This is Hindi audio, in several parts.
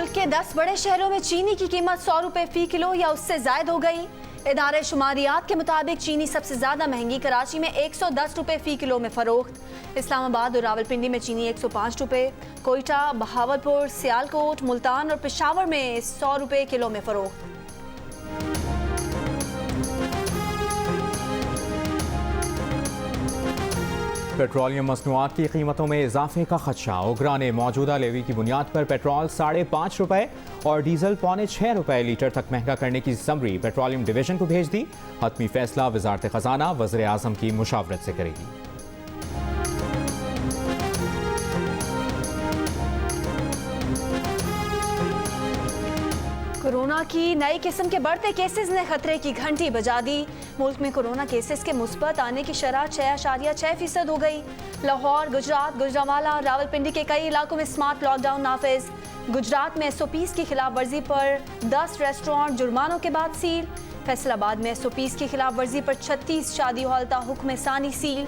मुल्क के 10 बड़े शहरों में चीनी की कीमत 100 रुपए फी किलो या उससे ज्यादा हो गई। इदारे शुमारियात के मुताबिक चीनी सबसे ज्यादा महंगी कराची में 110 रुपए फी किलो में फरोख्त। इस्लामाबाद और रावलपिंडी में चीनी 105 रुपए, कोयटा, बहावलपुर, सियालकोट, मुल्तान और पेशावर में 100 रुपए किलो में फरोख्त। पेट्रोलियम मसनूआत की कीमतों में इजाफे का खदशा। ओगरा ने मौजूदा लेवी की बुनियाद पर पेट्रोल 5.5 रुपए और डीजल 6.25 रुपए लीटर तक महंगा करने की समरी पेट्रोलियम डिवीजन को भेज दी। हतमी फैसला वजारत खजाना वज़ीर आज़म की मुशावरत से करेगी। कोरोना की नई किस्म के बढ़ते केसेस ने खतरे की घंटी बजा दी। मुल्क में कोरोना केसेस के मुस्बत आने की शरह 6.6% हो गई। लाहौर, गुजरात, गुजरांवाला, रावलपिंडी के कई इलाकों में स्मार्ट लॉकडाउन नाफिज। गुजरात में SOPs की खिलाफ वर्जी पर 10 रेस्टोरेंट जुर्मानों के बाद सील। फैसलाबाद में SOPs की खिलाफ वर्जी पर 36 शादी हॉलता हुक्म सानी सील।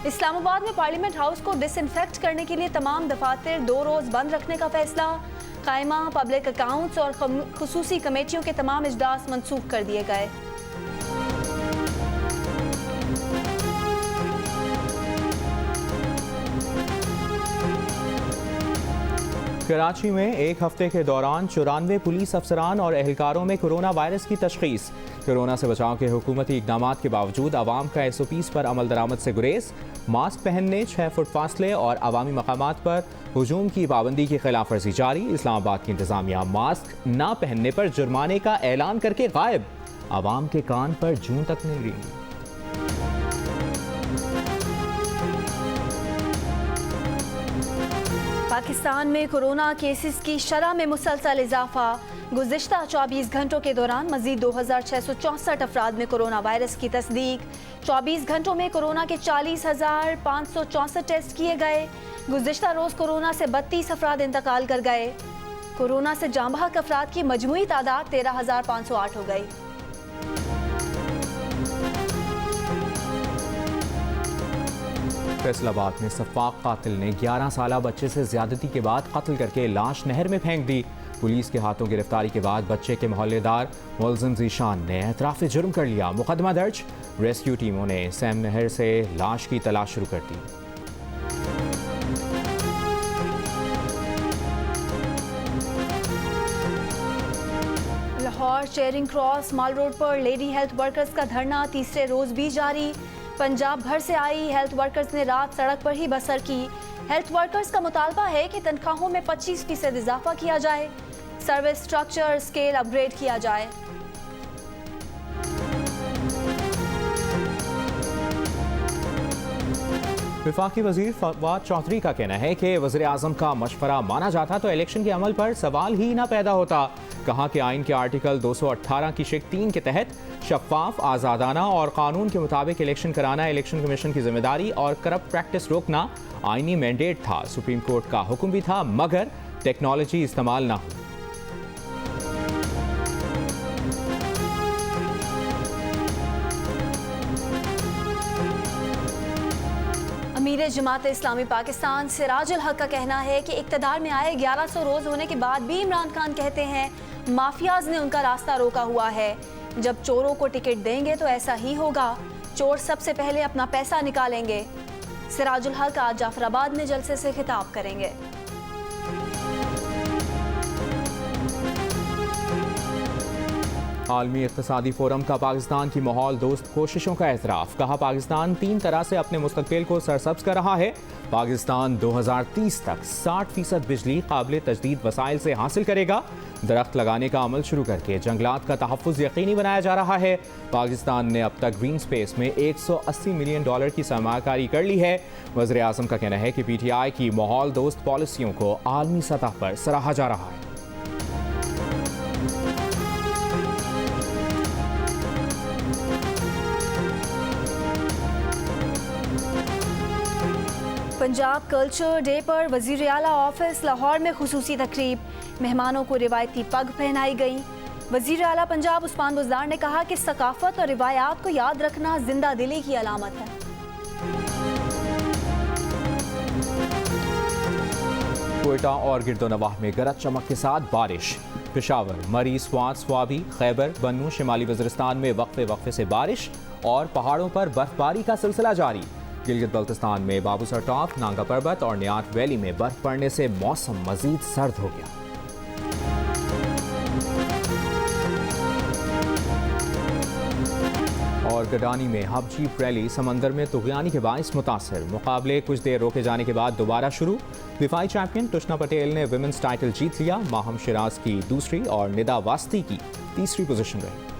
इस्लामाबाद में पार्लियामेंट हाउस को डिसइंफेक्ट करने के लिए तमाम दफातर 2 रोज बंद रखने का फैसला। कायमा, पब्लिक अकाउंट्स और खुसूसी कमेटियों के तमाम इजलास मंसूख कर दिए गए। कराची में एक हफ्ते के दौरान 94 पुलिस अफसरान और एहलकारों में कोरोना वायरस की तशखीस। कोरोना से बचाव के हुकूमती इकदाम के बावजूद आवाम का SOPs पर अमल दरामद से गुरेज। मास्क पहनने, 6 फुट फासले और अवामी मकामात पर हुजूम की पाबंदी की खिलाफ वर्जी जारी। इस्लामाबाद की इंतजामिया मास्क ना पहनने पर जुर्माने का ऐलान करके गायब। आवाम के कान पर जूं तक नहीं रही। पाकिस्तान में कोरोना केसेस की शरह में मुसलसल इजाफा। गुज़िश्ता 24 घंटों के दौरान मजीद 2664 अफराद में कोरोना वायरस की तस्दीक। 24 घंटों में कोरोना के 40,564 टेस्ट किए गए। गुज़िश्ता रोज़ कोरोना से 32 अफराद इंतकाल कर गए। कोरोना से जाँ बहक अफराद की मजमूई तादाद 13,508 हो गई। फैसलाबाद में सफाक कातिल ने 11 साला बच्चे से ज्यादती के बाद कत्ल करके लाश नहर में फेंक दी। पुलिस के हाथों गिरफ्तारी के बाद बच्चे के मोहल्लेदार मुलजिम ज़ीशान ने एतराफ़ जुर्म कर लिया। मुकदमा दर्ज। रेस्क्यू टीमों ने सैम नहर से लाश की तलाश शुरू कर दी। लाहौर चेयरिंग क्रॉस माल रोड पर लेडी हेल्थ वर्कर्स का धरना तीसरे रोज भी जारी। पंजाब भर से आई हेल्थ वर्कर्स ने रात सड़क पर ही बसर की। हेल्थ वर्कर्स का मुतालबा है कि तनख्वाहों में 25% इजाफा किया जाए, सर्विस स्ट्रक्चर स्केल अपग्रेड किया जाए। वफाकी वजीर फवाद चौधरी का कहना है कि वज़ीर आज़म का मशवरा माना जाता तो इलेक्शन के अमल पर सवाल ही ना पैदा होता। कहा कि आइन के आर्टिकल 218 की शिक 3 के तहत शफाफ, आज़ादाना और कानून के मुताबिक इलेक्शन कराना इलेक्शन कमीशन की जिम्मेदारी और करप्ट प्रैक्टिस रोकना आइनी मैंडेट था। सुप्रीम कोर्ट का हुक्म भी था, मगर टेक्नोलॉजी इस्तेमाल ना हुई। अमीर जमात इस्लामी पाकिस्तान सिराजुल हक का कहना है कि इक़्तिदार में आए 1100 रोज होने के बाद भी इमरान खान कहते हैं माफियाज ने उनका रास्ता रोका हुआ है। जब चोरों को टिकट देंगे तो ऐसा ही होगा। चोर सबसे पहले अपना पैसा निकालेंगे। सिराजुल हक आज जाफराबाद में जलसे से खिताब करेंगे। आलमी इक़्तिसादी फोरम का पाकिस्तान की माहौल दोस्त कोशिशों का एतराफ़। कहा पाकिस्तान 3 तरह से अपने मुस्तक़बिल को सरसब्ज़ कर रहा है। पाकिस्तान 2030 तक 60% बिजली काबिल तजदीद वसाइल से हासिल करेगा। दरख्त लगाने का अमल शुरू करके जंगलात का तहफ़्फ़ुज़ यकीनी बनाया जा रहा है। पाकिस्तान ने अब तक ग्रीन स्पेस में $180 मिलियन की सरमायाकारी कर ली है। वज़ीर आज़म का कहना है कि PTI की माहौल दोस्त पॉलिसियों को आलमी सतह पर सराहा जा रहा है। पंजाब कल्चर डे पर वज़ीर आला ऑफिस लाहौर में खुसूसी तकरीब। मेहमानों को रिवायती पग पहनाई गई। वज़ीर आला पंजाब उस्मान बुज़दार ने कहा कि सकाफत और रिवायात को याद रखना जिंदा दिली की अलामत है। कोयटा और गिरदोनवाह में गरज चमक के साथ बारिश। पेशावर, मरी, स्वात, स्वाबी, खैबर, बन्नू, शिमाली वज़ीरिस्तान में वक्फे से बारिश और पहाड़ों पर बर्फबारी का सिलसिला जारी। गिलगित बल्तिस्तान में बाबूसर टॉप, नांगा पर्वत और नियात वैली में बर्फ पड़ने से मौसम मजीद सर्द हो गया। और गडानी में हब जीप रैली समंदर में तुगयानी के बाइस मुतासर। मुकाबले कुछ देर रोके जाने के बाद दोबारा शुरू। दिफाई चैंपियन तुष्ना पटेल ने विमेंस टाइटल जीत लिया। माहम शिराज की दूसरी और निदा वास्ती की तीसरी पोजीशन रही।